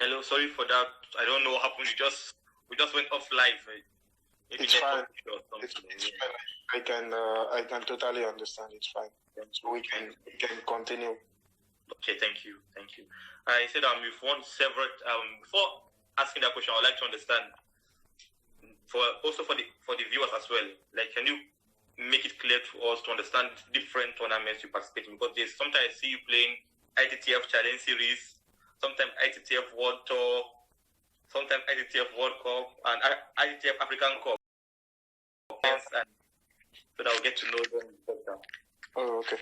Hello, sorry for that. I don't know what happened. We just went off live. Maybe It's fine. Or something. It's fine. I can totally understand. It's fine. So we can continue. Okay, thank you. I said you've won several. Before asking that question, I would like to understand for the viewers as well. Like, can you make it clear to us to understand different tournaments you participate in? Because sometimes I see you playing ITTF Challenge Series, sometimes ITTF World Tour, sometimes ITTF World Cup, and ITTF African Cup. And so that we'll get to know them better. Oh, okay.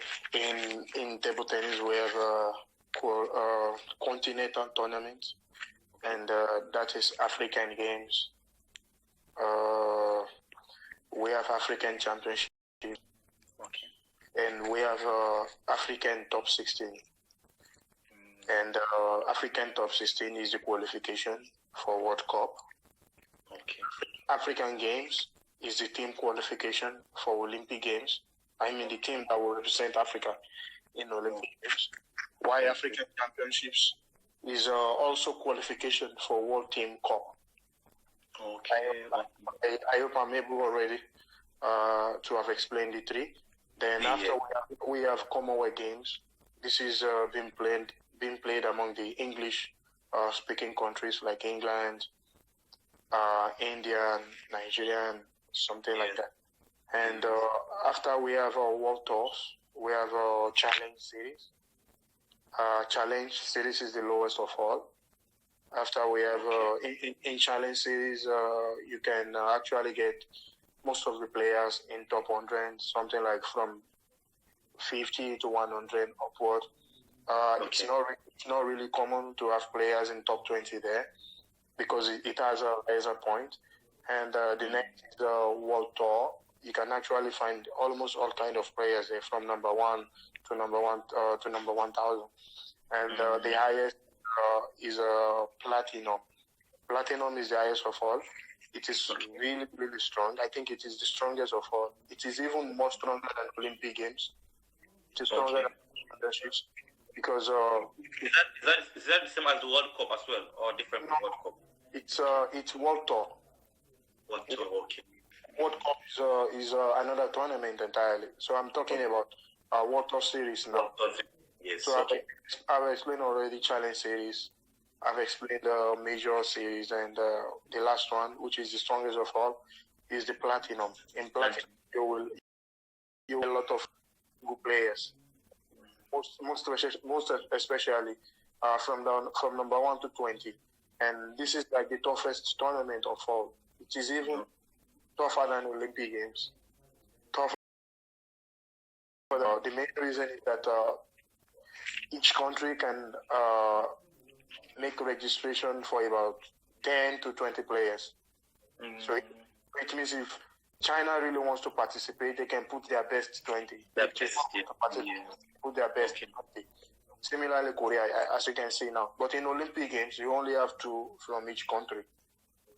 In table tennis, we have continental tournaments, and that is African Games. We have African Championship, Okay. and we have African Top 16. And African Top 16 is the qualification for World Cup. Okay. African Games is the team qualification for Olympic Games. I mean the team that will represent Africa in Olympic Games. While African Championships is also qualification for World Team Cup. Okay. I hope I'm able already to have explained the three. Then after we have Commonwealth Games. This is being played among the English speaking countries like England, India, Nigeria, something like that. And after we have our World Tours, we have our Challenge Series. Challenge Series is the lowest of all. After we have in Challenge Series, you can actually get most of the players in top 100, something like from 50 to 100 upward. It's not really common to have players in top 20 there because it has a laser point. And the next is the World Tour. You can actually find almost all kind of players there, from number 1 to number 1,000. And the highest is Platinum. Platinum is the highest of all. It is really, really strong. I think it is the strongest of all. It is even more stronger than Olympic Games. It is stronger than championships because is that the same as the World Cup as well, or different from World Cup? It's World Tour. World Tour, okay. World Cup is another tournament entirely. So I'm talking about World Tour Series now. Yes. So I've explained already Challenge Series. I've explained the Major Series, and the last one, which is the strongest of all, is the Platinum. In Platinum, you will a lot of good players. Most especially from number 1 to 20, and this is like the toughest tournament of all. It is even tougher than Olympic Games. But the main reason is that each country can make registration for about 10 to 20 players. So it means if China really wants to participate, they can put their best 20. Put their best 20. Similarly, Korea, as you can see now. But in Olympic Games, you only have 2 from each country.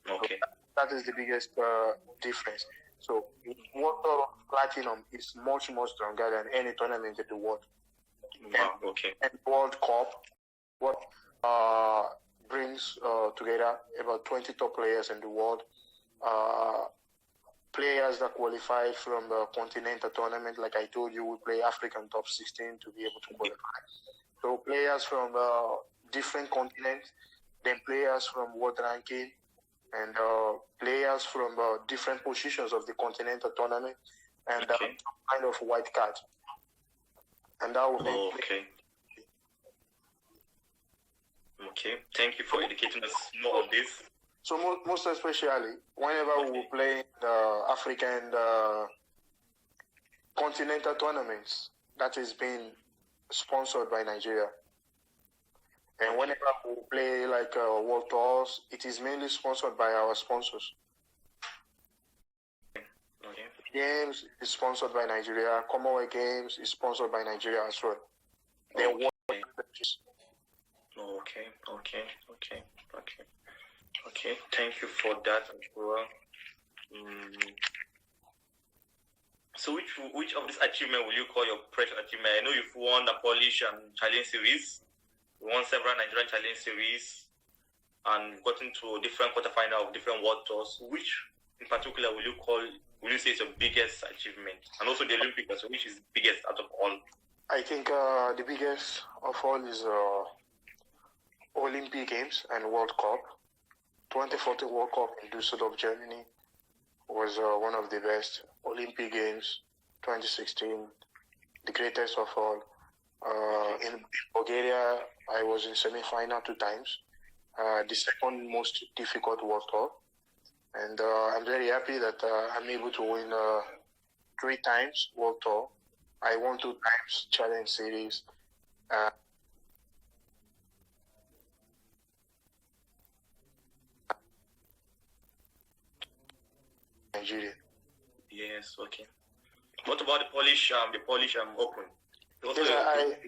Okay. So that is the biggest difference. So World Tour Platinum is much more stronger than any tournament in the world. And World Cup, what brings together about 20 top players in the world. Players that qualify from the continental tournament, like I told you, we play African Top 16 to be able to qualify. So players from different continents, then players from world ranking, and players from different positions of the continental tournament, and some kind of white card. And that will be Okay, thank you for educating us more on this. So most especially, whenever we play the African continental tournaments, that is being sponsored by Nigeria. And whenever we play like World Tours, it is mainly sponsored by our sponsors. Games is sponsored by Nigeria. Commonwealth Games is sponsored by Nigeria as well. Okay. Thank you for that as well. So which of this achievement will you call your precious achievement? I know you've won the Polish Challenge Series. You won several Nigerian Challenge Series. and gotten to different quarterfinal of different world tours. Which in particular will you say is your biggest achievement? And also the Olympics, which is biggest out of all? I think the biggest of all is Olympic Games and World Cup. 2014 World Cup in Düsseldorf, Germany was one of the best. Olympic Games 2016, the greatest of all. In Bulgaria, I was in semi-final 2 times. The second most difficult World Cup. And I'm very happy that I'm able to win 3 times World Tour. I won 2 times Challenge Series. Nigeria. Yes, okay. What about the Polish Open? Yes,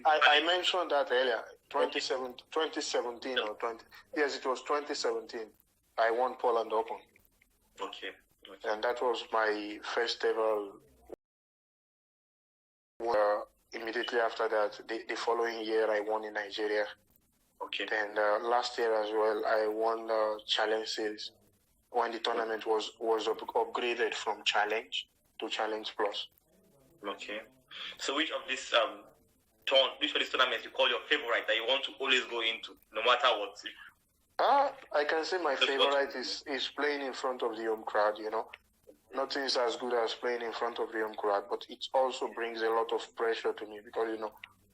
I mentioned that earlier. 2017 or 20. Yes, it was 2017. I won Poland Open. Okay. And that was my first ever. Immediately after that, the following year, I won in Nigeria. Okay. And last year as well, I won the Challenge Series when the tournament was upgraded from Challenge to Challenge Plus. Okay. So which of these tournaments you call your favorite that you want to always go into, no matter what? I can say my favorite is playing in front of the home crowd, you know. Nothing is as good as playing in front of the home crowd, but it also brings a lot of pressure to me because, you know,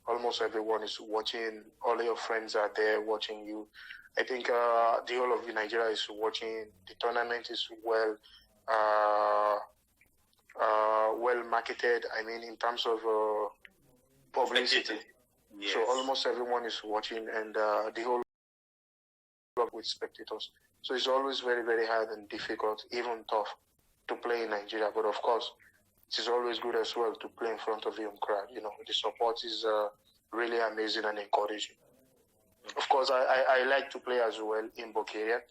almost everyone is watching, all your friends are there watching you. I think the whole of Nigeria is watching. The tournament is well marketed, I mean, in terms of publicity. Yes. So almost everyone is watching, and the whole with spectators. So it's always very, very hard and difficult, even tough, to play in Nigeria. But of course, it is always good as well to play in front of the home crowd. You know, the support is really amazing and encouraging. Of course, I like to play as well in Bulgaria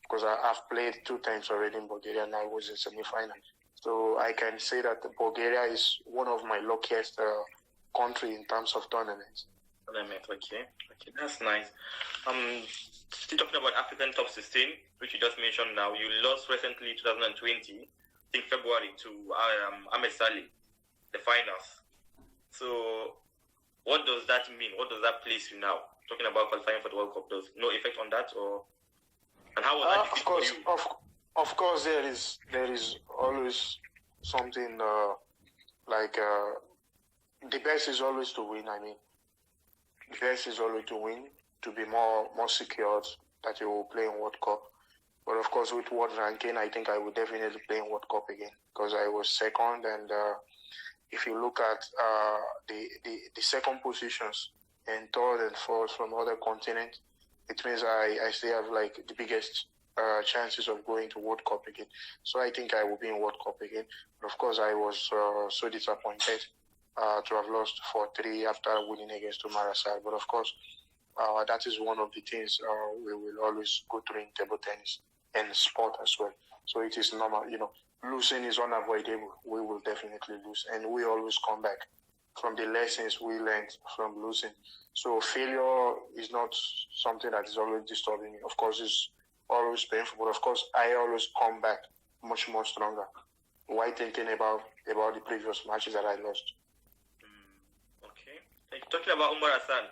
because I've played 2 times already in Bulgaria and I was in semi-final. So I can say that Bulgaria is one of my luckiest country in terms of tournaments. Okay, that's nice. Still talking about African Top 16, which you just mentioned now. You lost recently 2020, I think February, to Ahmed Saleh, the finals. So what does that mean? What does that place you now? Talking about qualifying for the World Cup, does no effect on that, or and how was that? Of course, there is always something like the best is always to win. I mean, the best is always to win, to be more secured that you will play in World Cup. But of course, with world ranking, I think I would definitely play in World Cup again because I was second. And if you look at the second positions and third and fourth from other continents, it means I still have like the biggest chances of going to World Cup again. So I think I will be in World Cup again. But of course, I was so disappointed to have lost 4-3 after winning against Umar Asad. But of course, that is one of the things we will always go through in table tennis and sport as well. So it is normal, you know, losing is unavoidable. We will definitely lose. And we always come back from the lessons we learned from losing. So failure is not something that is always disturbing me. Of course, it's always painful, but of course, I always come back much more stronger while thinking about the previous matches that I lost. Okay. Talking about Umar Hassan,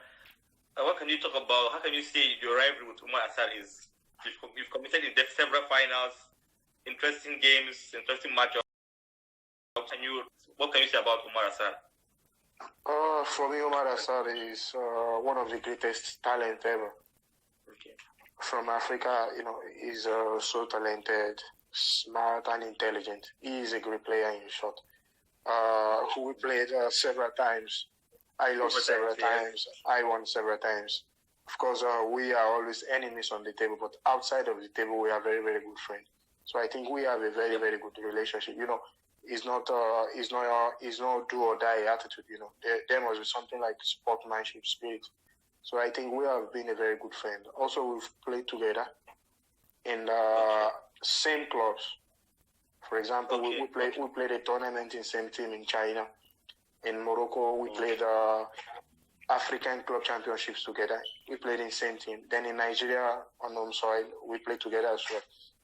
what can you talk about? How can you say your rivalry with Umar Hassan is? You've competed in several finals, interesting games, interesting matchups. What can you say about Umar Hassan? For me, Umar Hassan is one of the greatest talent ever. Okay. From Africa, you know, he's so talented, smart, and intelligent. He is a great player in short. Who we played several times. I lost several times. I won several times. Of course, we are always enemies on the table, but outside of the table, we are very, very good friends. So I think we have a very, very good relationship. You know, it's not do or die attitude. You know, there must be something like sportsmanship spirit. So I think we have been a very good friend. Also, we've played together in same clubs. For example, we played a tournament in same team in China. In Morocco, we played African club championships together. We played in the same team. Then in Nigeria, on home soil, we played together as well.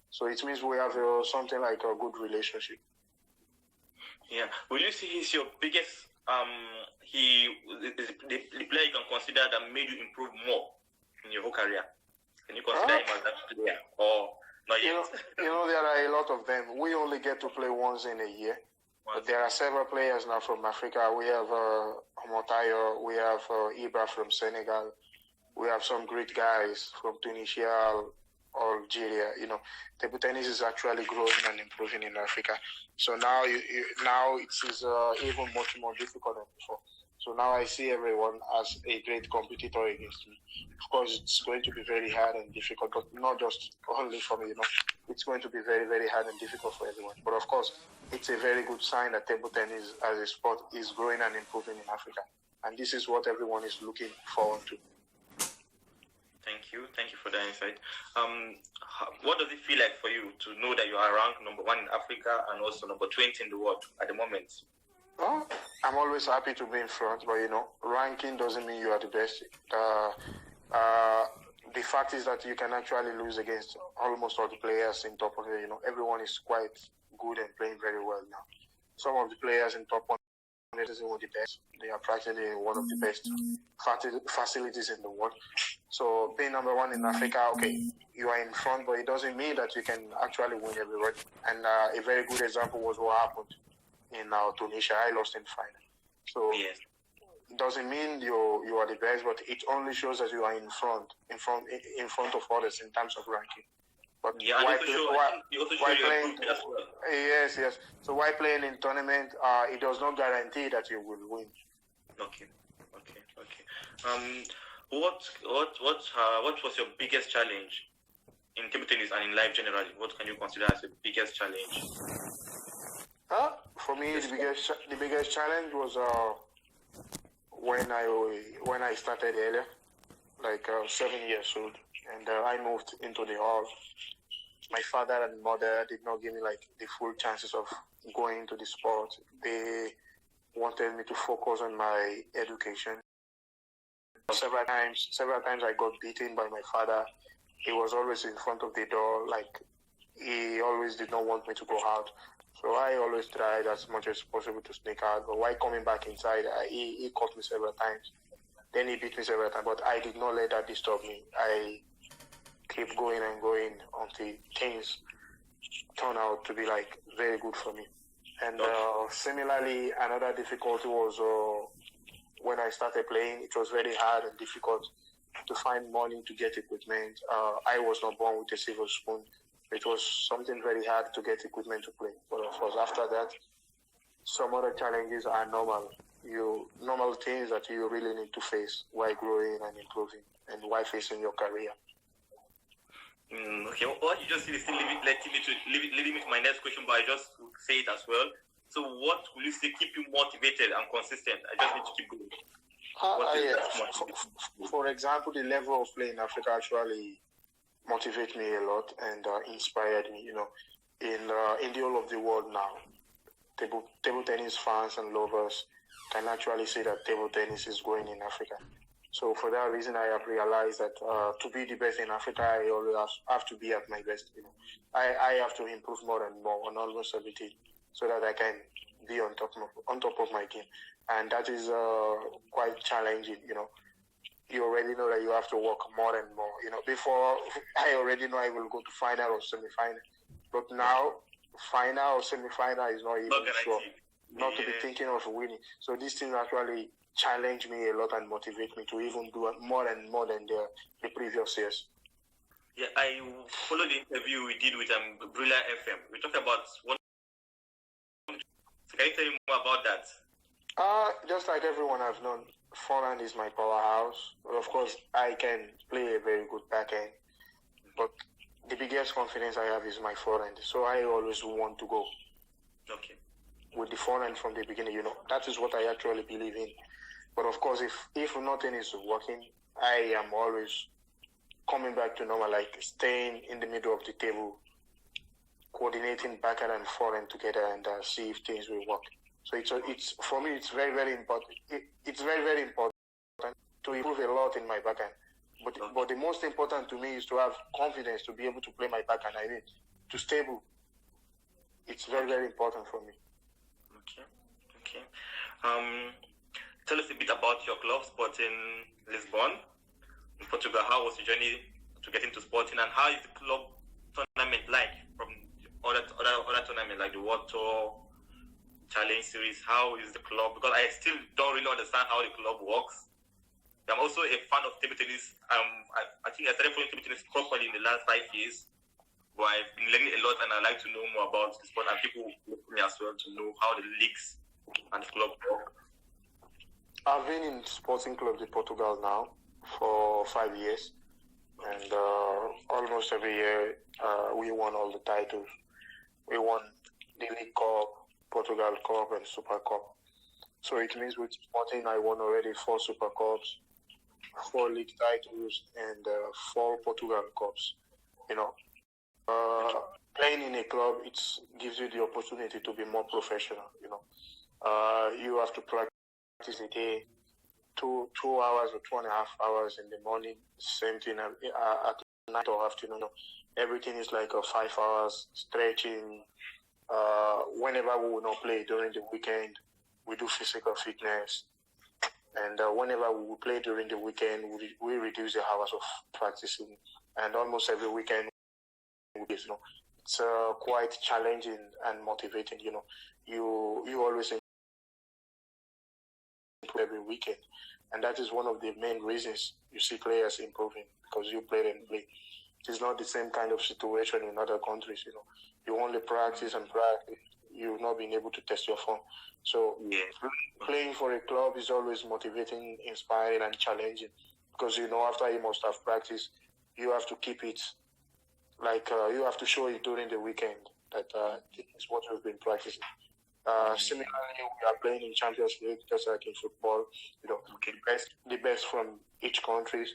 So it means we have something like a good relationship. Yeah. Will you say he's your biggest, the player you can consider that made you improve more in your whole career? Can you consider him as that player or not yet? There are a lot of them. We only get to play once in a year. But there are several players now from Africa. We have Motayo, we have Ibra from Senegal, we have some great guys from Tunisia, Algeria. Table tennis is actually growing and improving in Africa. So now, now it is even much more difficult than before. So now I see everyone as a great competitor against me. Of course, it's going to be very hard and difficult, but not just only for me. It's going to be very, very hard and difficult for everyone. But of course, it's a very good sign that table tennis as a sport is growing and improving in Africa. And this is what everyone is looking forward to. Thank you for the insight. What does it feel like for you to know that you are ranked number 1 in Africa and also number 20 in the world at the moment? Well, I'm always happy to be in front, but ranking doesn't mean you are the best. The fact is that you can actually lose against almost all the players in top 100. Everyone is quite good and playing very well now. Some of the players in top 100 isn't the best. They are practically one of the best facilities in the world. So being number 1 in Africa, okay, you are in front, but it doesn't mean that you can actually win everywhere. And a very good example was what happened in Tunisia. I lost in final. So yes. It doesn't mean you are the best, but it only shows that you are in front of others in terms of ranking. But yeah, why playing as well. Yes. So while playing in tournament, it does not guarantee that you will win. Okay. What was your biggest challenge in table tennis and in life generally? What can you consider as the biggest challenge? For me, the biggest challenge was when I started earlier, like 7 years old, and I moved into the hall. My father and mother did not give me like the full chances of going into the sport. They wanted me to focus on my education. Several times I got beaten by my father. He was always in front of the door, like he always did not want me to go out. So I always tried as much as possible to sneak out. But while coming back inside, he caught me several times. Then he beat me several times, but I did not let that disturb me. I kept going and going until things turned out to be like very good for me. And similarly, another difficulty was when I started playing. It was very hard and difficult to find money to get equipment. I was not born with a silver spoon. It was something very hard to get equipment to play. But of course, after that, some other challenges are normal. Normal things that you really need to face while growing and improving and while facing your career. Okay, what you just said is still leading me to my next question, but I just say it as well. So what will you say keep you motivated and consistent? I just need to keep going. For example, the level of play in Africa actually motivates me a lot and inspired me. In the whole of the world now, table tennis fans and lovers can actually see that table tennis is growing in Africa. So for that reason, I have realized that to be the best in Africa, I always have to be at my best. I have to improve more and more on almost everything, so that I can be on top of my game, and that is quite challenging. You already know that you have to work more and more. Before I already know I will go to final or semi-final, but now final or semi-final is not even sure. Not to be thinking of winning. So these things actually challenge me a lot and motivate me to even do more and more than the previous years. Yeah, I followed the interview we did with Brilla FM. We talked about one. So can you tell me more about that? Just like everyone has known, forehand is my powerhouse. But of course, I can play a very good backhand. But the biggest confidence I have is my forehand. So I always want to go. Okay. With the forehand from the beginning, that is what I actually believe in. But of course, if nothing is working, I am always coming back to normal, like staying in the middle of the table, coordinating backhand and forehand together and see if things will work. So it's for me, it's very, very important. It's very, very important to improve a lot in my backhand. But the most important to me is to have confidence to be able to play my backhand. I mean, to stable. It's very, very important for me. Okay. Tell us a bit about your club, Sporting Lisbon, in Portugal. How was your journey to get into Sporting, and how is the club tournament like from other tournaments like the World Tour, Challenge Series? How is the club? Because I still don't really understand how the club works. I'm also a fan of table tennis. I think I started following table tennis properly in the last 5 years. But I've been learning a lot, and I'd like to know more about the sport, and people look me as well to know how the leagues and the club work. I've been in Sporting Club de Portugal now for 5 years, and almost every year we won all the titles. We won the League Cup, Portugal Cup, and Super Cup. So it means with Sporting, I won already 4 Super Cups, 4 league titles, and 4 Portugal Cups. Playing in a club, it gives you the opportunity to be more professional. You have to practice a day, 2 hours or 2.5 hours in the morning. Same thing at night or afternoon. Everything is like 5 hours stretching. Whenever we will not play during the weekend, we do physical fitness. And whenever we will play during the weekend, we reduce the hours of practicing. And almost every weekend, it's quite challenging and motivating. You always improve every weekend, and that is one of the main reasons you see players improving, because you play and play. It is not the same kind of situation in other countries. You only practice and practice. You've not been able to test your form. So playing for a club is always motivating, inspiring, and challenging, because after you must have practiced, you have to keep it. You have to show it during the weekend that this is what you've been practicing. Similarly, we are playing in Champions League, just like in football. The best from each country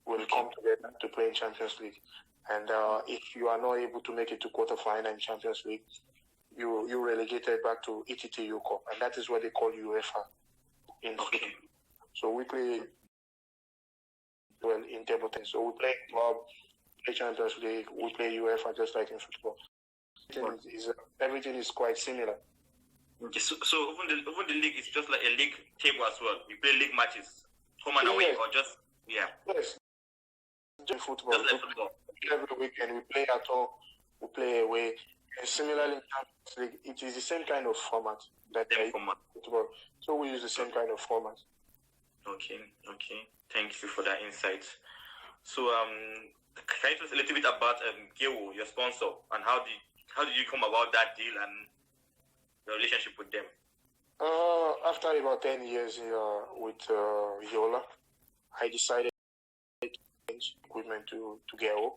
will come together to play in Champions League. And if you are not able to make it to quarterfinal in Champions League, you relegated back to ETTU Cup, and that is what they call UEFA in football. So we play well in table tennis. So we play club, play Champions League, we play UEFA just like in football. Everything is quite similar. So even the league is just like a league table as well. You play league matches, home and away, or just Yes. Just football. Just like football. Every weekend we play at home, we play away. And similarly, in Champions League, it is the same kind of format football. So we use the same kind of format. Okay. Thank you for that insight. So can you tell us a little bit about Gewo, your sponsor, and how did you come about that deal and the relationship with them? After about 10 years with Viola, I decided to change equipment to Gewo.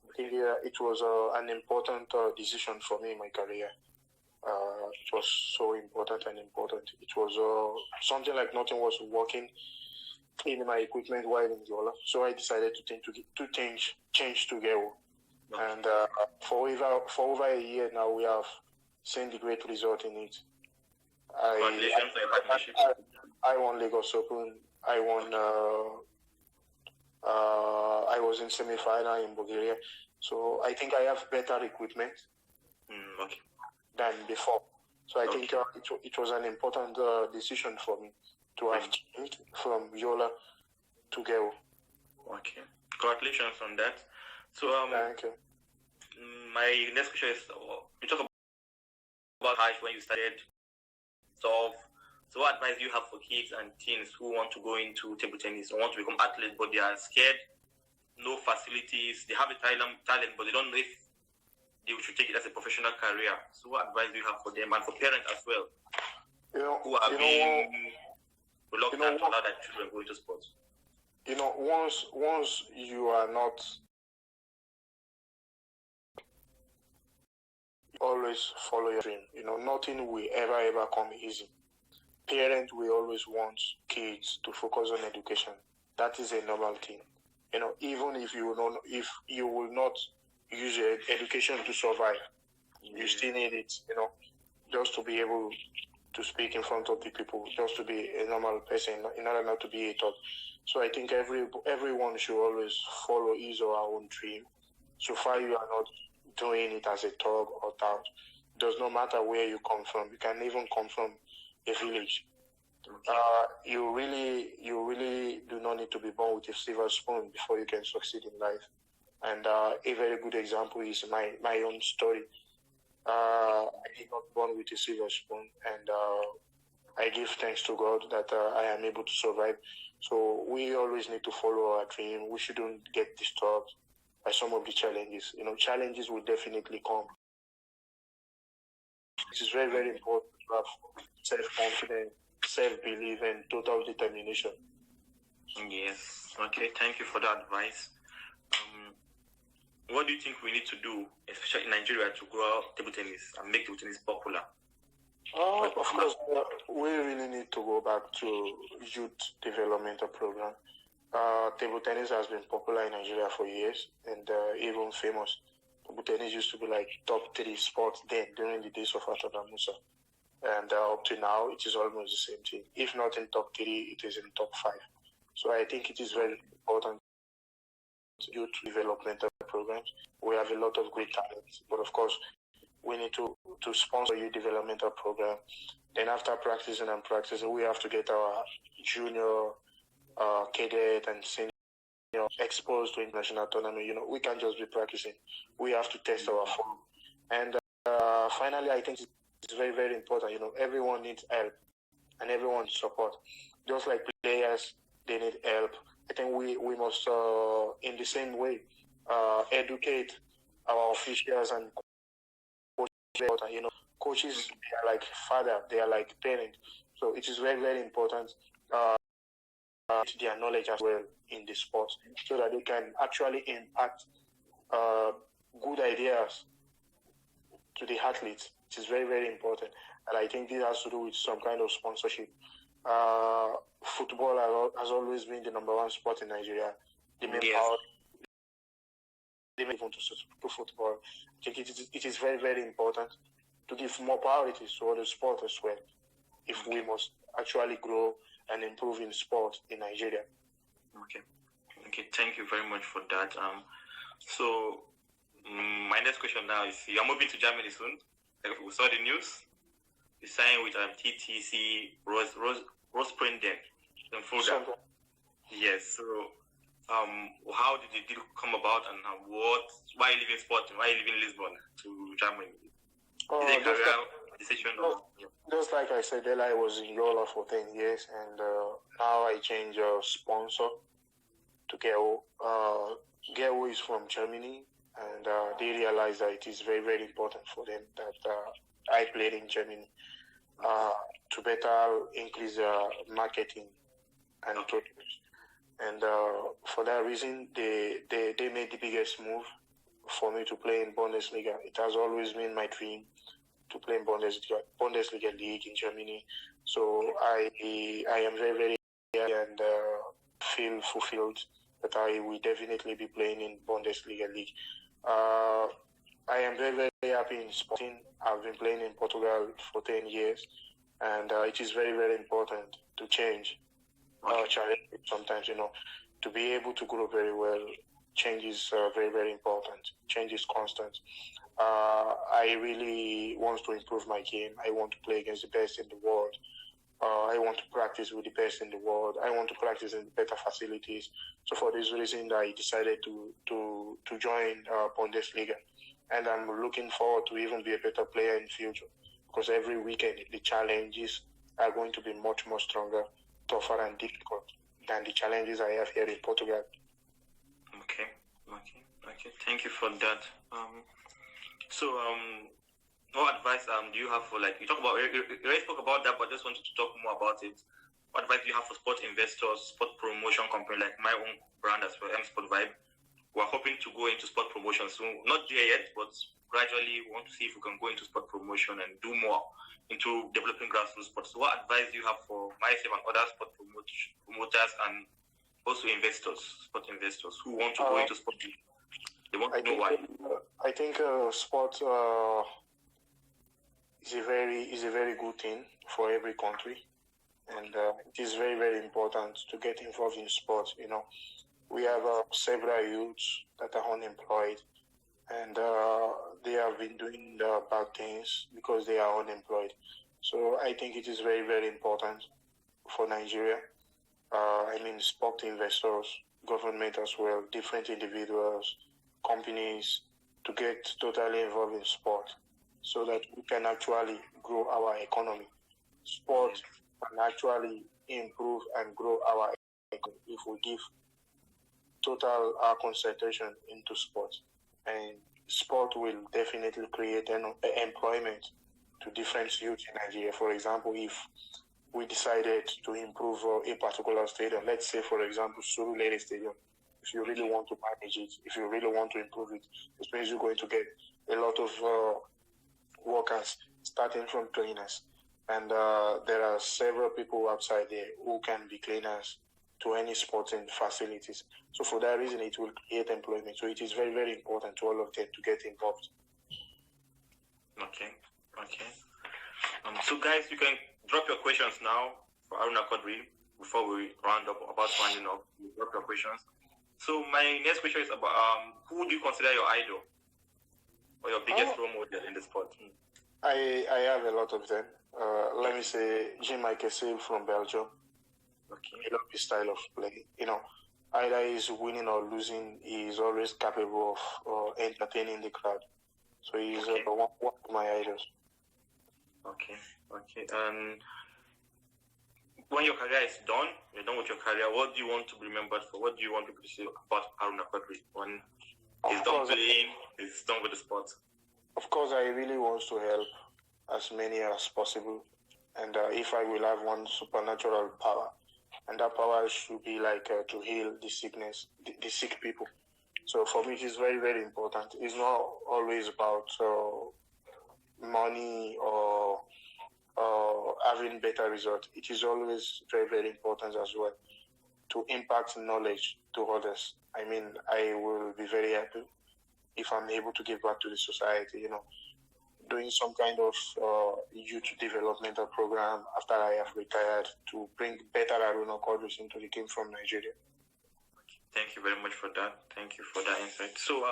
I think it was an important decision for me in my career. It was so important. It was something like nothing was working in my equipment while in Viola. So I decided to change to Gewo. And for over a year now, we have seen the great result in it. Congratulations on your partnership. I won Lagos Open. I was in semi-final in Bulgaria. So I think I have better equipment than before. So I think it was an important decision for me to have changed from Viola to Gewo. Okay. Congratulations on that. So thank you. My next question is, you talk about how when you started. So what advice do you have for kids and teens who want to go into table tennis or want to become athletes, but they are scared, no facilities, they have a talent, but they don't know if they should take it as a professional career? So what advice do you have for them and for parents as well, who are being reluctant to allow their children go into sports? Once you are not, always follow your dream. Nothing will ever come easy. Parents will always want kids to focus on education. That is a normal thing. Even if you will not use your education to survive, you still need it. Just to be able to speak in front of the people, just to be a normal person, in order not to be a thought. So I think everyone should always follow his or her own dream. So far you are not doing it as a thug or tout. It does not matter where you come from. You can even come from a village. You really do not need to be born with a silver spoon before you can succeed in life. And a very good example is my own story. I did not born with a silver spoon, and I give thanks to God that I am able to survive. So we always need to follow our dream. We shouldn't get disturbed by some of the challenges. Challenges will definitely come. It is very, very important to have self-confidence, self-belief, and total determination. Yes. Okay. Thank you for that advice. What do you think we need to do, especially in Nigeria, to grow table tennis and make table tennis popular? Of course, we really need to go back to youth developmental program. Table tennis has been popular in Nigeria for years and even famous. Table tennis used to be like top 3 sports then during the days of Aruna. And up to now, it is almost the same thing. If not in top 3, it is in top 5. So I think it is very important youth developmental programs. We have a lot of great talents, but of course, we need to sponsor youth developmental program. Then after practicing, we have to get our junior, cadet, and senior exposed to international tournament. We can't just be practicing. We have to test our form. And finally, I think it's very, very important. Everyone needs help and everyone needs support. Just like players, they need help. I think we must, in the same way, educate our officials and coaches. Coaches, they are like father, they are like parent. So it is very, very important their knowledge as well in the sport, so that they can actually impact good ideas to the athletes. It is very, very important. And I think this has to do with some kind of sponsorship. Football has always been the number 1 sport in Nigeria. The main power to football. I think it is very, very important to give more priority to other sports as well, if we must actually grow and improve in sport in Nigeria. Okay, thank you very much for that. So my next question now is, you're moving to Germany soon. Like we saw the news. You signed with TTC Rosprenden in Fulda. Yes. So how did the deal come about, and why you leaving Sporting? Why you leaving Lisbon to Germany? Is it a career decision? Just like I said, I was in Yola for 10 years, and now I change sponsor to Geo. Geo is from Germany, and they realize that it is very, very important for them that I played in Germany to better increase marketing and products. And for that reason, they made the biggest move for me to play in Bundesliga. It has always been my dream to play in Bundesliga League in Germany. So I am very, very happy and feel fulfilled that I will definitely be playing in Bundesliga League. I am very, very happy in Sporting. I've been playing in Portugal for 10 years, and it is very, very important to change. Challenge sometimes, to be able to grow very well. Change is very, very important. Change is constant. I really want to improve my game. I want to play against the best in the world. I want to practice with the best in the world. I want to practice in better facilities. So for this reason, I decided to join Bundesliga. And I'm looking forward to even be a better player in the future, because every weekend the challenges are going to be much more stronger, tougher and difficult than the challenges I have here in Portugal. Okay. Thank you for that. So what advice do you have for, like, you already spoke about that, but I just wanted to talk more about it. What advice do you have for sport investors, sport promotion company like my own brand as well, Sport Vibe? We're hoping to go into sport promotion soon. Not there yet, but gradually we want to see if we can go into sport promotion and do more into developing grassroots sports. So what advice do you have for myself and other sport promoters and also sport investors who want to go into sport? They want to know why. I think sport is a very good thing for every country, and it is very, very important to get involved in sports. We have several youths that are unemployed, and they have been doing bad things because they are unemployed. So I think it is very, very important for Nigeria. Sport investors, government as well, different individuals, companies, to get totally involved in sport so that we can actually grow our economy. Sport can actually improve and grow our economy if we give total concentration into sport. And sport will definitely create employment to different youth in Nigeria. For example, if we decided to improve a particular stadium, let's say, for example, Surulere Stadium, if you really want to manage it, if you really want to improve it, it means you're going to get a lot of workers, starting from cleaners. And there are several people outside there who can be cleaners to any sporting facilities. So for that reason, it will create employment. So it is very, very important to all of them to get involved. Okay. So guys, you can drop your questions now for Aruna Quadri before we round up about rounding up. Drop your questions. So my next question is about who do you consider your idol or your biggest role model in the sport? I have a lot of them. Let me say Jean-Michel Sale from Belgium. Okay. I love his style of play. Either he's winning or losing, he's always capable of entertaining the crowd. So he's one of my idols. Okay. And when your career is done, you're done with your career, what do you want to be remembered for? What do you want people to say about Aruna Quadri when he's done playing, he's done with the sport? Of course, I really want to help as many as possible. And if I will have one supernatural power, and that power should be like to heal the sick people. So for me, it is very, very important. It's not always about money or having better results. It is always very, very important as well to impact knowledge to others. I will be very happy if I'm able to give back to the society, doing some kind of youth developmental program after I have retired to bring better Aruna Quadri into the game from Nigeria. Thank you very much for that. Thank you for that insight. So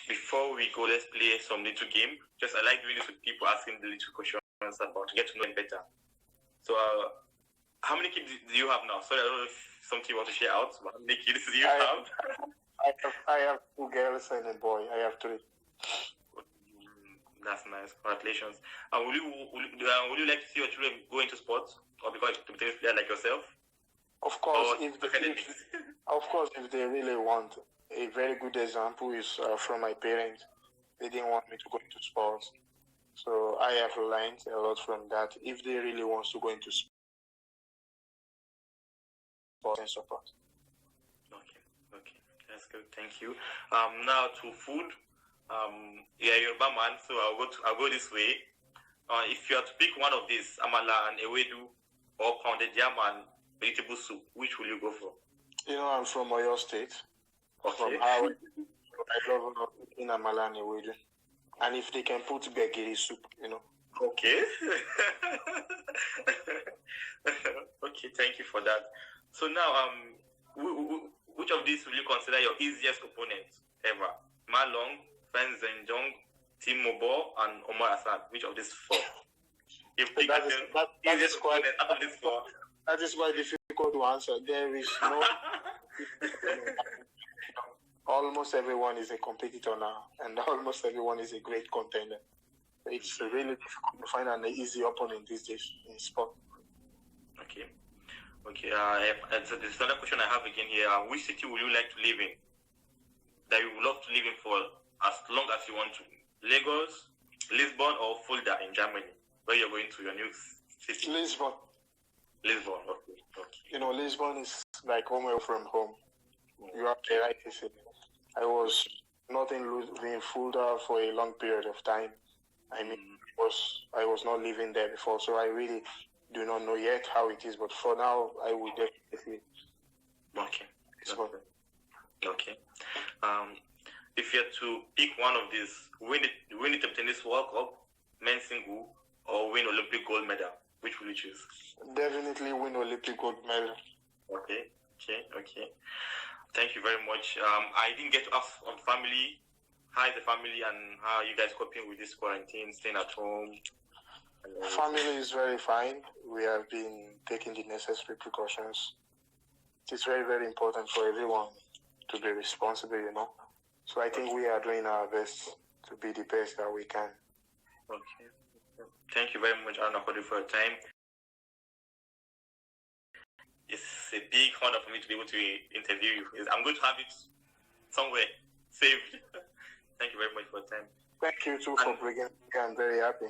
before we go, let's play some little game. I like doing this with people, asking the little questions about to get to know them better. So how many kids do you have now? Sorry, I don't know if something you want to share out, but how many kids do you have? I have 2 girls and a boy. I have 3. That's nice. Congratulations. Would you like to see your children go into sports or become a tennis player like yourself? Of course, if they really want. A very good example is from my parents. They didn't want me to go into sports. So I have learned a lot from that. If they really want to go into sports and support. Okay. That's good. Thank you. Now to food. You're a man, so I'll go this way. If you have to pick one of these, amala and ewedu or pounded yam and vegetable soup, which will you go for? I'm from Oyo State. Okay. From Hawaii. I love eating amala and ewedu. And if they can put begiri soup, Okay. Okay, thank you for that. So now, which of these will you consider your easiest opponent ever? Malong, Fan Zhenjiang, Tim Mobo, and Omar Hassan. Which of these 4? Easiest opponent out of these 4. That is why difficult to answer. There is no. Almost everyone is a competitor now, and almost everyone is a great contender. It's really difficult to find an easy opponent these days in sport. Okay. So there's another question I have again here. Which city would you like to live in? That you would love to live in for as long as you want to? Lagos, Lisbon, or Fulda in Germany, where you're going to your new city? Lisbon. Okay. Lisbon is like home away from home. You have the right to say. I was not in Fulda for a long period of time. I was not living there before, so I really do not know yet how it is. But for now, I would definitely. Okay. If you had to pick one of these, win the tennis World Cup, men's single, or win Olympic gold medal, which will you choose? Definitely win Olympic gold medal. Okay. Thank you very much. I didn't get to ask on family. How is the family and how are you guys coping with this quarantine, staying at home? Family is very fine. We have been taking the necessary precautions. It's very, very important for everyone to be responsible, So I think we are doing our best to be the best that we can. Okay. Thank you very much, Aruna, for your time. It's a big honor for me to be able to interview you. I'm going to have it somewhere saved. Thank you very much for your time. Thank you too for bringing me. I'm very happy.